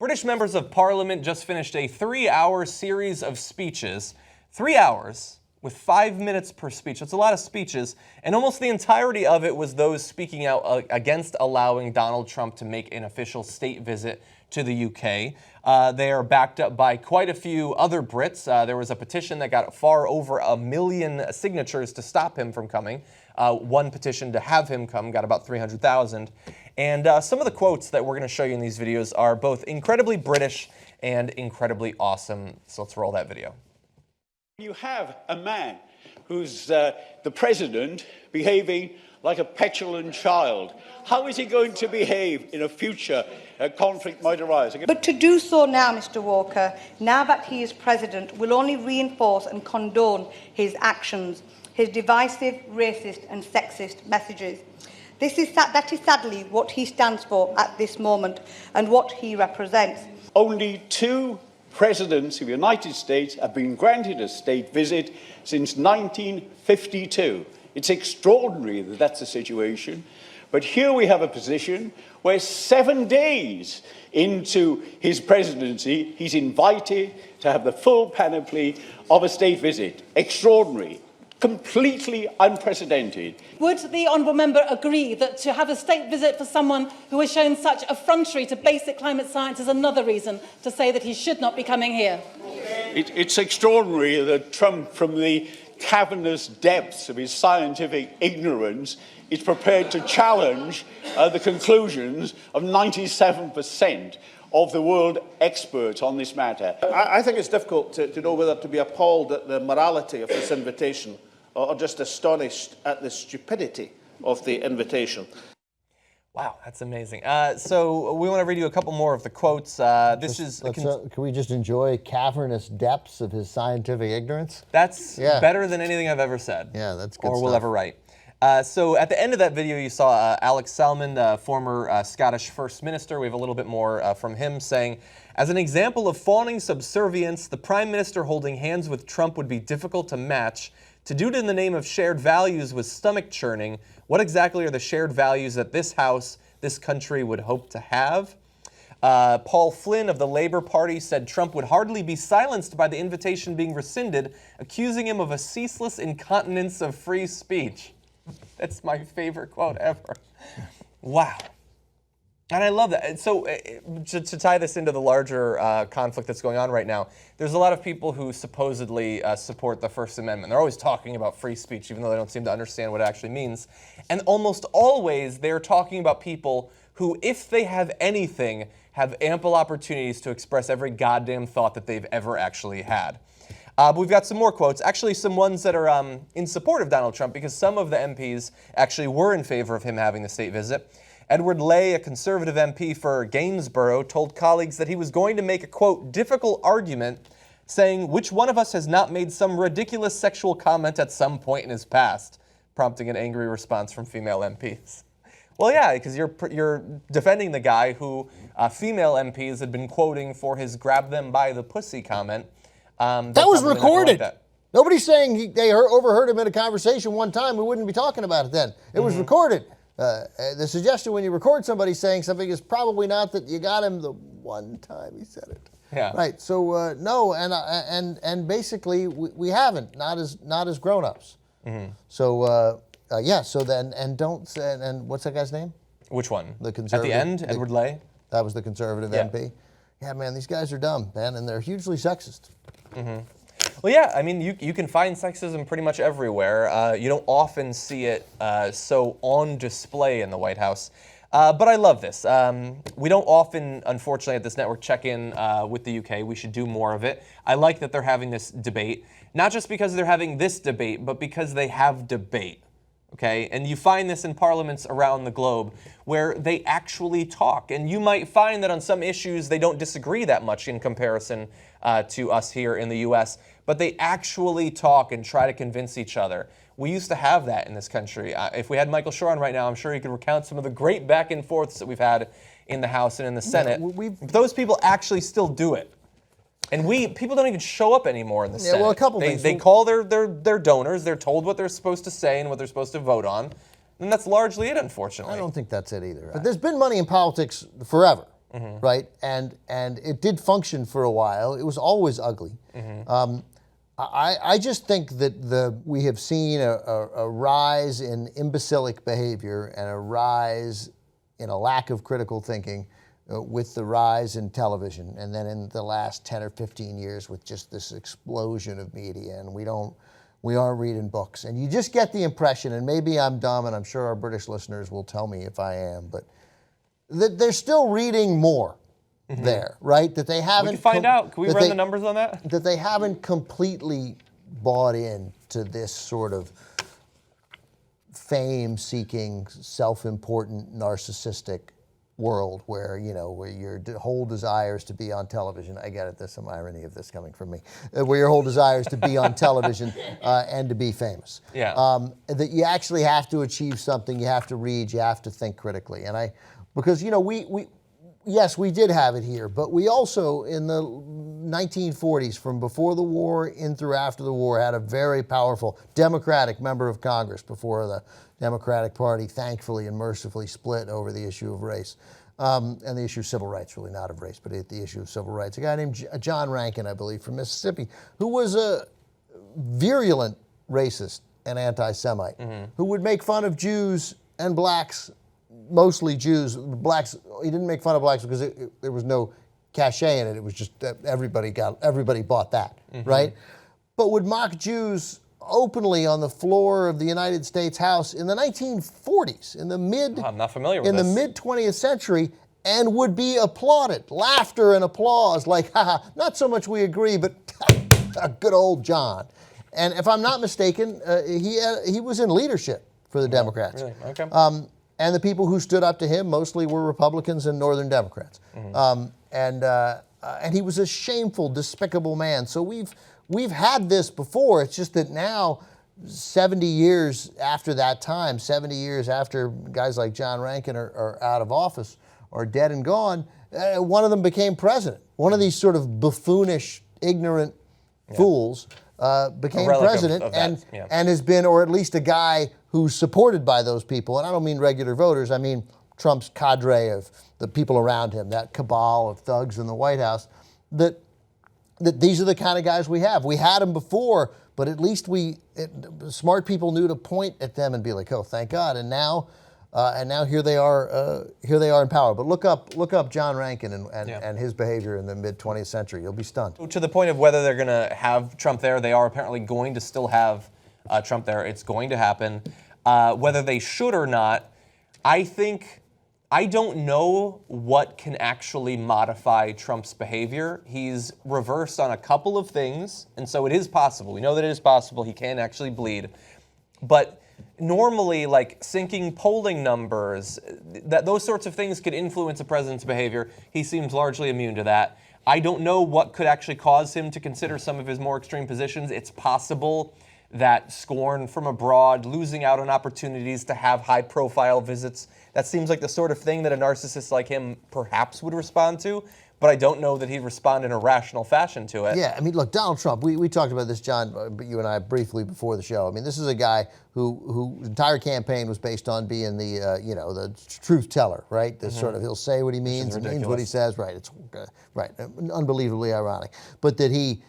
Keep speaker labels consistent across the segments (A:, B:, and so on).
A: British members of parliament just finished a 3-hour series of speeches. 3 hours with 5 minutes per speech. That's a lot of speeches. And almost the entirety of it was those speaking out against allowing Donald Trump to make an official state visit to the UK. They are backed up by quite a few other Brits. There was a petition that got far over 1 million signatures to stop him from coming. One petition to have him come got about 300,000. And some of the quotes that we're going to show you in these videos are both incredibly British and incredibly awesome. So let's roll that video.
B: You have a man who's the president behaving like a petulant child. How is he going to behave in a future conflict might arise?
C: But to do so now, Mr. Walker, now that he is president, will only reinforce and condone his actions, his divisive, racist and sexist messages. That is sadly what he stands for at this moment and what he represents.
B: Only 2 presidents of the United States have been granted a state visit since 1952. It's extraordinary that that's the situation. But here we have a position where 7 days into his presidency, he's invited to have the full panoply of a state visit. Extraordinary. Completely unprecedented.
D: Would the honourable member agree that to have a state visit for someone who has shown such effrontery to basic climate science is another reason to say that he should not be coming here?
B: It's extraordinary that Trump, from the cavernous depths of his scientific ignorance, is prepared to challenge the conclusions of 97% of the world experts on this matter.
E: I think it's difficult to know whether to be appalled at the morality of this invitation or just astonished at the stupidity of the invitation.
A: Wow, that's amazing. So we want to read you a couple more of the quotes.
F: Can we just enjoy cavernous depths of his scientific ignorance?
A: That's better than anything I've ever said.
F: Yeah, that's good
A: or
F: stuff.
A: will ever write. So at the end of that video, you saw Alex Salmond, former Scottish First Minister. We have a little bit more from him saying, as an example of fawning subservience, the Prime Minister holding hands with Trump would be difficult to match. To do it in the name of shared values was stomach churning. What exactly are the shared values that this House, this country would hope to have? Paul Flynn of the Labour Party said Trump would hardly be silenced by the invitation being rescinded, accusing him of a ceaseless incontinence of free speech. That's my favorite quote ever. Wow. And I love that. So to tie this into the larger conflict that's going on right now, there's a lot of people who supposedly support the First Amendment. They're always talking about free speech, even though they don't seem to understand what it actually means. And almost always they're talking about people who, if they have anything, have ample opportunities to express every goddamn thought that they've ever actually had. But we've got some more quotes, actually some ones that are in support of Donald Trump, because some of the MPs actually were in favor of him having the state visit. Edward Lay, a Conservative MP for Gainsborough, told colleagues that he was going to make a, quote, difficult argument, saying, which one of us has not made some ridiculous sexual comment at some point in his past, prompting an angry response from female MPs. Well, yeah, because you're defending the guy who female MPs had been quoting for his grab them by the pussy comment.
F: That was recorded. Nobody's saying they overheard him in a conversation one time. We wouldn't be talking about it then. It was recorded. The suggestion when you record somebody saying something is probably not that you got him the one time he said it.
A: Yeah.
F: Right. So no, and basically we haven't, not as grown-ups. So yeah. So then and what's that guy's name?
A: Which one?
F: The conservative.
A: At the end, Edward Lay.
F: That was the conservative MP. Yeah, man, these guys are dumb, man, and they're hugely sexist.
A: Well, yeah, I mean, you can find sexism pretty much everywhere. You don't often see it so on display in the White House. But I love this. We don't often, unfortunately, at this network check in with the UK. We should do more of it. I like that they're having this debate, not just because they're having this debate, but because they have debate. Okay, and you find this in parliaments around the globe where they actually talk. And you might find that on some issues they don't disagree that much in comparison to us here in the US, but they actually talk and try to convince each other. We used to have that in this country. If we had Michael Schor on right now, I'm sure he could recount some of the great back and forths that we've had in the House and in the Senate. Those people actually still do it. And people don't even show up anymore in the Senate.
F: Well, a couple things.
A: They call their donors, they're told what they're supposed to say and what they're supposed to vote on. And that's largely it, unfortunately.
F: I don't think that's it either. But there's been money in politics forever. right? And it did function for a while. It was always ugly. I just think that we have seen a rise in imbecilic behavior and a rise in a lack of critical thinking with the rise in television, and then in the last 10 or 15 years with just this explosion of media, and we aren't reading books. And you just get the impression, and maybe I'm dumb, and I'm sure our British listeners will tell me if I am, but that they're still reading more there, right? That they haven't...
A: We can find out. Can we run the numbers on that?
F: That they haven't completely bought into this sort of fame-seeking, self-important, narcissistic world where, where your whole desire is to be on television. I get it, there's some irony of this coming from me. Where your whole desire is to be on television and to be famous.
A: Yeah.
F: That you actually have to achieve something, you have to read, you have to think critically. And because, yes, we did have it here, but we also, in the 1940s, from before the war in through after the war, had a very powerful Democratic member of Congress before the Democratic Party thankfully and mercifully split over the issue of race. And the issue of civil rights, really not of race, but the issue of civil rights. A guy named John Rankin, I believe, from Mississippi, who was a virulent racist and anti-Semite, who would make fun of Jews and blacks, mostly Jews. Blacks, he didn't make fun of blacks because there was no cachet in it. It was just that everybody bought that, right? But would mock Jews openly on the floor of the United States House in the 1940s, in the mid...
A: I'm not familiar with this.
F: In the mid-20th century, and would be applauded. Laughter and applause, like, haha, not so much we agree, but good old John. And if I'm not mistaken, he was in leadership for the Democrats.
A: Really? Okay.
F: And the people who stood up to him mostly were Republicans and Northern Democrats. And he was a shameful, despicable man. So we've had this before. It's just that now, 70 years after that time, 70 years after guys like John Rankin are out of office or dead and gone, one of them became president. One of these sort of buffoonish, ignorant fools became president and has been, or at least a guy who's supported by those people. And I don't mean regular voters. I mean Trump's cadre of the people around him, that cabal of thugs in the White House, that these are the kind of guys we have. We had them before, but at least smart people knew to point at them and be like, oh, thank God. And now here they are in power. But look up John Rankin and his behavior in the mid-20th century. You'll be stunned.
A: To the point of whether they're going to have Trump there, they are apparently going to still have Trump there. It's going to happen. Whether they should or not, I don't know what can actually modify Trump's behavior. He's reversed on a couple of things, and so it is possible. We know that it is possible. He can actually bleed. But normally, like sinking polling numbers, those sorts of things could influence a president's behavior. He seems largely immune to that. I don't know what could actually cause him to consider some of his more extreme positions. It's possible that scorn from abroad, losing out on opportunities to have high-profile visits, that seems like the sort of thing that a narcissist like him perhaps would respond to, but I don't know that he'd respond in a rational fashion to it.
F: Yeah, I mean, look, Donald Trump, we talked about this, John, you and I briefly before the show. I mean, this is a guy whose entire campaign was based on being the truth teller, right? The sort of, he'll say what he means and means what he says, right? It's right, unbelievably ironic. But that he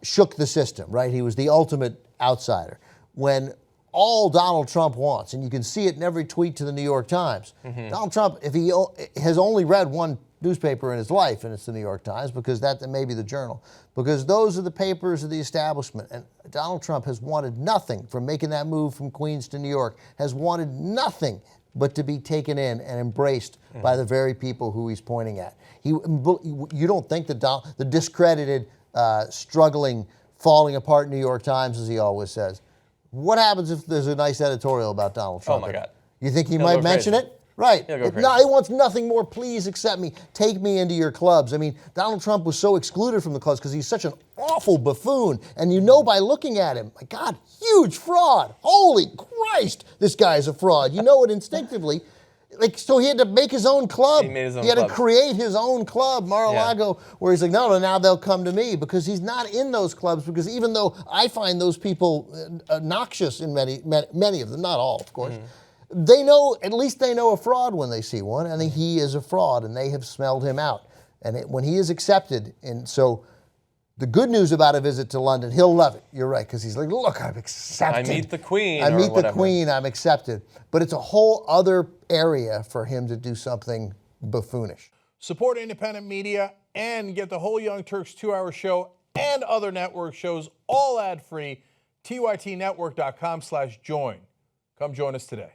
F: shook the system, right? He was the ultimate outsider. When all Donald Trump wants, and you can see it in every tweet to the New York Times, Donald Trump, if he has only read one newspaper in his life, and it's the New York Times, because that may be the Journal, because those are the papers of the establishment. And Donald Trump has wanted nothing from making that move from Queens to New York, has wanted nothing but to be taken in and embraced by the very people who he's pointing at. You don't think that the discredited, struggling, falling apart New York Times, as he always says. What happens if there's a nice editorial about Donald Trump?
A: Oh my God.
F: You think he might mention it? Right. He wants nothing more. Please accept me. Take me into your clubs. I mean, Donald Trump was so excluded from the clubs because he's such an awful buffoon. And you know by looking at him, my God, huge fraud. Holy Christ, this guy is a fraud. You know it instinctively. So he had to make his own club. He had to create his own club, Mar-a-Lago, where he's like, no, now they'll come to me, because he's not in those clubs, because even though I find those people obnoxious in many of them, not all, of course, they know, at least they know a fraud when they see one, and he is a fraud, and they have smelled him out. And when he is accepted, and so the good news about a visit to London, he'll love it. You're right, because he's like, look, I'm accepted.
A: I meet the Queen.
F: I
A: or
F: meet
A: whatever.
F: the Queen, I'm accepted. But it's a whole other area for him to do something buffoonish.
G: Support independent media and get the whole Young Turks 2-hour show and other network shows all ad-free. TYTnetwork.com/join. Come join us today.